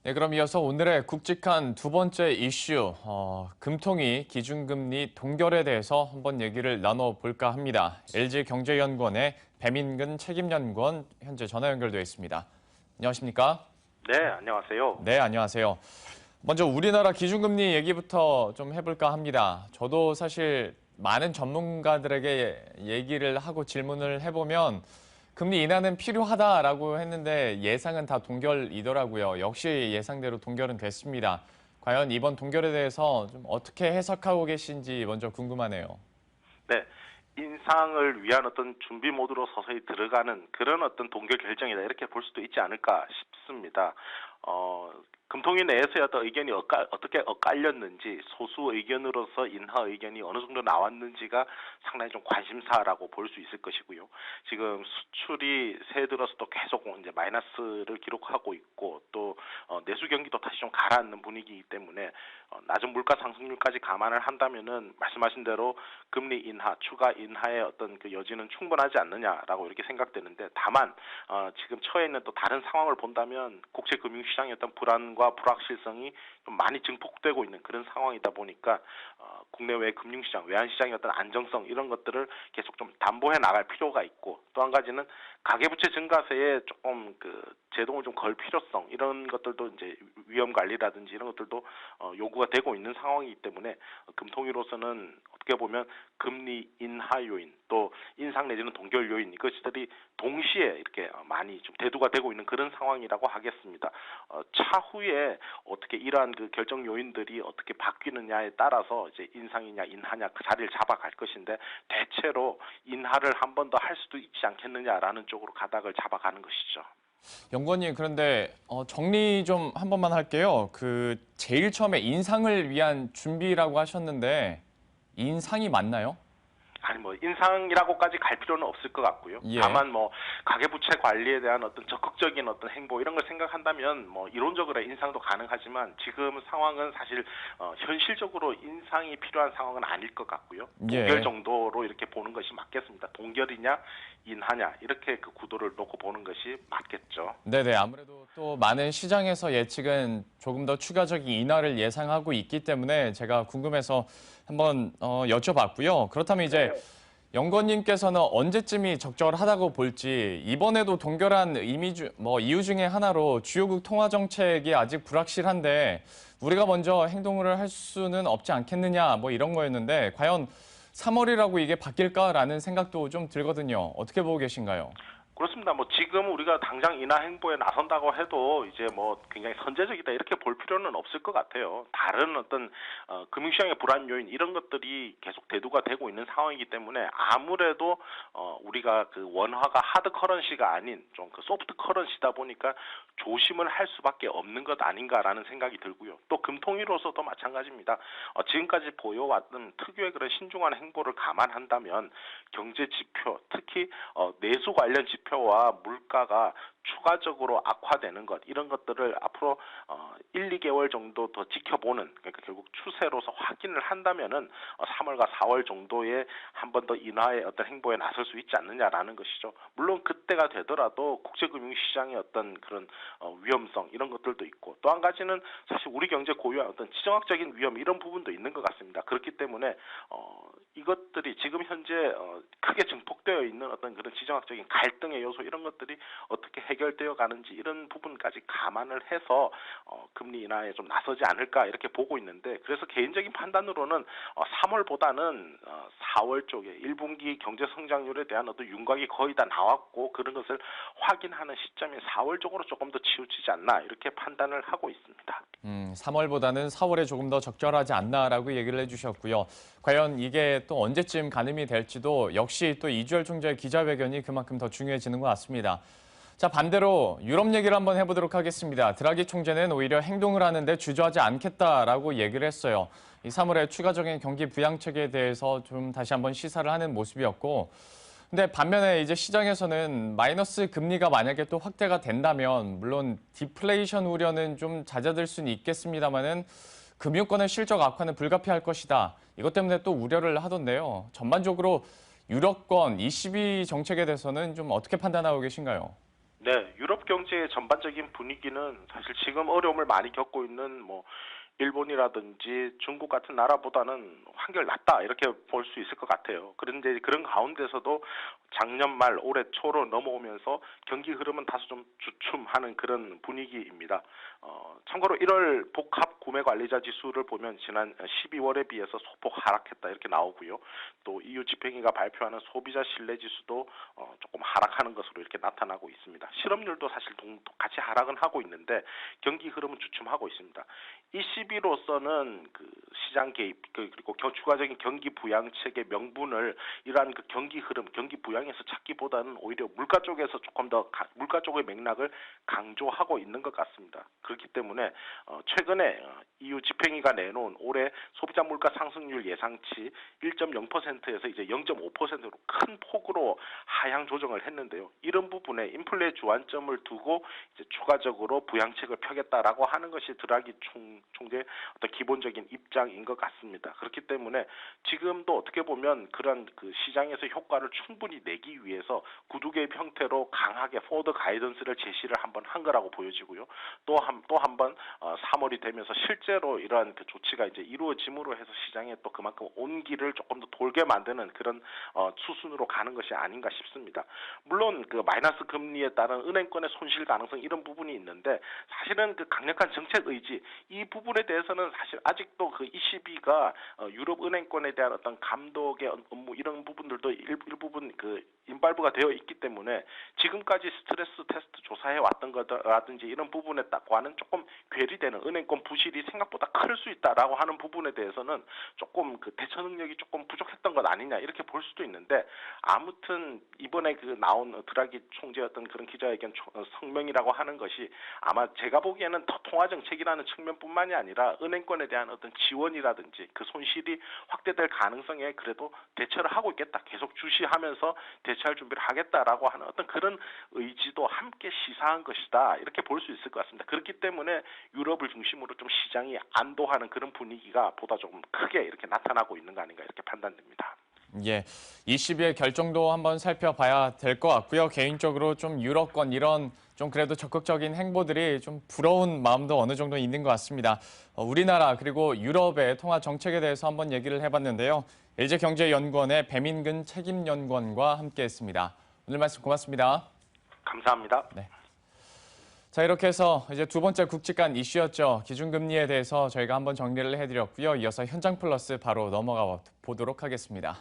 네, 그럼 이어서 오늘의 굵직한 두 번째 이슈, 금통위 기준금리 동결에 대해서 한번 얘기를 나눠볼까 합니다. LG경제연구원의 배민근 책임연구원 현재 전화 연결되어 있습니다. 안녕하십니까? 네, 안녕하세요. 네, 안녕하세요. 먼저 우리나라 기준금리 얘기부터 좀 해볼까 합니다. 저도 사실 많은 전문가들에게 얘기를 하고 질문을 해보면 금리 인하는 필요하다라고 했는데 예상은 다 동결이더라고요. 역시 예상대로 동결은 됐습니다. 과연 이번 동결에 대해서 좀 어떻게 해석하고 계신지 먼저 궁금하네요. 네, 인상을 위한 어떤 준비 모드로 서서히 들어가는 그런 어떤 동결 결정이다 이렇게 볼 수도 있지 않을까 싶습니다. 금통위 내에서의 어떤 의견이 어떻게 엇갈렸는지 소수 의견으로서 인하 의견이 어느 정도 나왔는지가 상당히 좀 관심사라고 볼 수 있을 것이고요. 지금 수출이 새해 들어서도 계속 이제 마이너스를 기록하고 있고 또 내수 경기도 다시 좀 가라앉는 분위기이기 때문에 낮은 물가 상승률까지 감안을 한다면은 말씀하신 대로 금리 인하, 추가 인하의 어떤 그 여지는 충분하지 않느냐라고 이렇게 생각되는데 다만 지금 처해 있는 또 다른 상황을 본다면 국제 금융시장의 어떤 불안과 불확실성이 좀 많이 증폭되고 있는 그런 상황이다 보니까 국내외 금융시장, 외환시장의 어떤 안정성 이런 것들을 계속 좀 담보해 나갈 필요가 있고 또 한 가지는 가계부채 증가세에 조금 그 제동을 좀 걸 필요성 이런 것들도 이제 위험 관리라든지 이런 것들도 요구가 되고 있는 상황이기 때문에 금통위로서는 어떻게 보면 금리 인하 요인 또 인상 내지는 동결 요인 이것들이 동시에 이렇게 많이 좀 대두가 되고 있는 그런 상황이라고 하겠습니다. 차후에 어떻게 이러한 그 결정 요인들이 어떻게 바뀌느냐에 따라서 이제 인상이냐 인하냐 그 자리를 잡아갈 것인데 대체로 인하를 한 번 더 할 수도 있지 않겠느냐라는 쪽으로 가닥을 잡아가는 것이죠. 연구원님, 그런데 정리 좀 한 번만 할게요. 제일 처음에 인상을 위한 준비라고 하셨는데 인상이 맞나요? 아니 뭐 인상이라고까지 갈 필요는 없을 것 같고요. 예. 다만 뭐 가계부채 관리에 대한 어떤 적극적인 어떤 행보 이런 걸 생각한다면 뭐 이론적으로 인상도 가능하지만 지금 상황은 사실 현실적으로 인상이 필요한 상황은 아닐 것 같고요. 동결 예. 정도로 이렇게 보는 것이 맞겠습니다. 동결이냐 인하냐 이렇게 그 구도를 놓고 보는 것이 맞겠죠. 네네. 아무래도 또 많은 시장에서 예측은 조금 더 추가적인 인하를 예상하고 있기 때문에 제가 궁금해서 한번 여쭤봤고요. 그렇다면 이제 연구원님께서는 언제쯤이 적절하다고 볼지 이번에도 동결한 이유 중에 하나로 주요국 통화 정책이 아직 불확실한데 우리가 먼저 행동을 할 수는 없지 않겠느냐 뭐 이런 거였는데 과연 3월이라고 이게 바뀔까라는 생각도 좀 들거든요. 어떻게 보고 계신가요? 그렇습니다. 뭐 지금 우리가 당장 인하 행보에 나선다고 해도 이제 뭐 굉장히 선제적이다 이렇게 볼 필요는 없을 것 같아요. 다른 어떤 금융시장의 불안 요인 이런 것들이 계속 대두가 되고 있는 상황이기 때문에 아무래도 우리가 그 원화가 하드 커런시가 아닌 좀 그 소프트 커런시다 보니까 조심을 할 수밖에 없는 것 아닌가라는 생각이 들고요. 또 금통위로서도 마찬가지입니다. 지금까지 보여왔던 특유의 그런 신중한 행보를 감안한다면 경제 지표, 특히 내수 관련 지표와 물가가 추가적으로 악화되는 것 이런 것들을 앞으로 1, 2개월 정도 더 지켜보는 그러니까 결국 추세로서 확인을 한다면은 3월과 4월 정도에 한 번 더 인하의 어떤 행보에 나설 수 있지 않느냐라는 것이죠. 물론 그때가 되더라도 국제금융시장의 어떤 그런 위험성 이런 것들도 있고 또 한 가지는 사실 우리 경제 고유한 어떤 지정학적인 위험 이런 부분도 있는 것 같습니다. 그렇기 때문에 이것들이 지금 현재 크게 증폭되어 있는 어떤 그런 지정학적인 갈등의 요소 이런 것들이 어떻게 해결되어 가는지 이런 부분까지 감안을 해서 금리 인하에 좀 나서지 않을까 이렇게 보고 있는데 그래서 개인적인 판단으로는 3월보다는 4월 쪽에 1분기 경제 성장률에 대한 어떤 윤곽이 거의 다 나왔고 그런 것을 확인하는 시점인 4월 쪽으로 조금 더 치우치지 않나 이렇게 판단을 하고 있습니다. 3월보다는 4월에 조금 더 적절하지 않나라고 얘기를 해주셨고요. 과연 이게 또 언제쯤 가늠이 될지도 역시 또 이주열 총재의 기자회견이 그만큼 더 중요해지는 것 같습니다. 자, 반대로 유럽 얘기를 한번 해보도록 하겠습니다. 드라기 총재는 오히려 행동을 하는데 주저하지 않겠다라고 얘기를 했어요. 이 3월에 추가적인 경기 부양책에 대해서 좀 다시 한번 시사를 하는 모습이었고 근데 반면에 이제 시장에서는 마이너스 금리가 만약에 또 확대가 된다면 물론 디플레이션 우려는 좀 잦아들 수는 있겠습니다만은 금융권의 실적 악화는 불가피할 것이다. 이것 때문에 또 우려를 하던데요. 전반적으로 유럽권 ECB 정책에 대해서는 좀 어떻게 판단하고 계신가요? 네, 유럽 경제의 전반적인 분위기는 사실 지금 어려움을 많이 겪고 있는 일본이라든지 중국 같은 나라보다는 한결 낫다 이렇게 볼 수 있을 것 같아요. 그런데 그런 가운데서도 작년 말 올해 초로 넘어오면서 경기 흐름은 다소 좀 주춤하는 그런 분위기입니다. 참고로 1월 복합 구매 관리자 지수를 보면 지난 12월에 비해서 소폭 하락했다 이렇게 나오고요. 또 EU 집행위가 발표하는 소비자 신뢰 지수도 조금 하락하는 것으로 이렇게 나타나고 있습니다. 실업률도 사실 같이 하락은 하고 있는데 경기 흐름은 주춤하고 있습니다. ECB로서는 그 시장 개입 그리고 추가적인 경기 부양책의 명분을 이러한 그 경기 흐름, 경기 부양에서 찾기보다는 오히려 물가 쪽에서 조금 더 물가 쪽의 맥락을 강조하고 있는 것 같습니다. 그렇기 때문에 최근에 EU 집행위가 내놓은 올해 소비자 물가 상승률 예상치 1.0%에서 이제 0.5%로 큰 폭으로 하향 조정을 했는데요. 이런 부분에 인플레 주안점을 두고 이제 추가적으로 부양책을 펴겠다라고 하는 것이 드라기 총재 어떤 기본적인 입장인 것 같습니다. 그렇기 때문에 지금도 어떻게 보면 그런 그 시장에서 효과를 충분히 내기 위해서 구두개입 형태로 강하게 포워드 가이던스를 제시를 한번 한 거라고 보여지고요. 또 한 번 3월이 되면서 실제로 이러한 그 조치가 이제 이루어짐으로 해서 시장에 또 그만큼 온기를 조금 더 돌게 만드는 그런 수순으로 가는 것이 아닌가 싶습니다. 물론 그 마이너스 금리에 따른 은행권의 손실 가능성 이런 부분이 있는데 사실은 그 강력한 정책 의지 이 부분에 대해서는 사실 아직도 그 ECB가 유럽 은행권에 대한 어떤 감독의 업무 이런 부분들도 일부분 그 인발부가 되어 있기 때문에 지금까지 스트레스 테스트 조사해 왔던 거라든지 이런 부분과는 조금 괴리되는 은행권 부실이 생각보다 클 수 있다라고 하는 부분에 대해서는 조금 그 대처 능력이 조금 부족했던 것 아니냐 이렇게 볼 수도 있는데 아무튼 이번에 그 나온 드라기 총재의 어떤 그런 기자회견 성명이라고 하는 것이 아마 제가 보기에는 더 통화 정책이라는 측면뿐만이 아니라 은행권에 대한 어떤 지원이라든지 그 손실이 확대될 가능성에 그래도 대처를 하고 있겠다. 계속 주시하면서 대처할 준비를 하겠다라고 하는 어떤 그런 의지도 함께 시사한 것이다. 이렇게 볼 수 있을 것 같습니다. 그렇기 때문에 유럽을 중심으로 좀 시장이 안도하는 그런 분위기가 보다 조금 크게 이렇게 나타나고 있는 거 아닌가 이렇게 판단됩니다. 예, ECB의 결정도 한번 살펴봐야 될 것 같고요. 개인적으로 좀 유럽권 이런 좀 그래도 적극적인 행보들이 좀 부러운 마음도 어느 정도 있는 것 같습니다. 우리나라 그리고 유럽의 통화 정책에 대해서 한번 얘기를 해봤는데요. LG경제연구원의 배민근 책임연구원과 함께했습니다. 오늘 말씀 고맙습니다. 감사합니다. 네. 자, 이렇게 해서 이제 두 번째 굵직한 이슈였죠. 기준금리에 대해서 저희가 한번 정리를 해드렸고요. 이어서 현장 플러스 바로 넘어가 보도록 하겠습니다.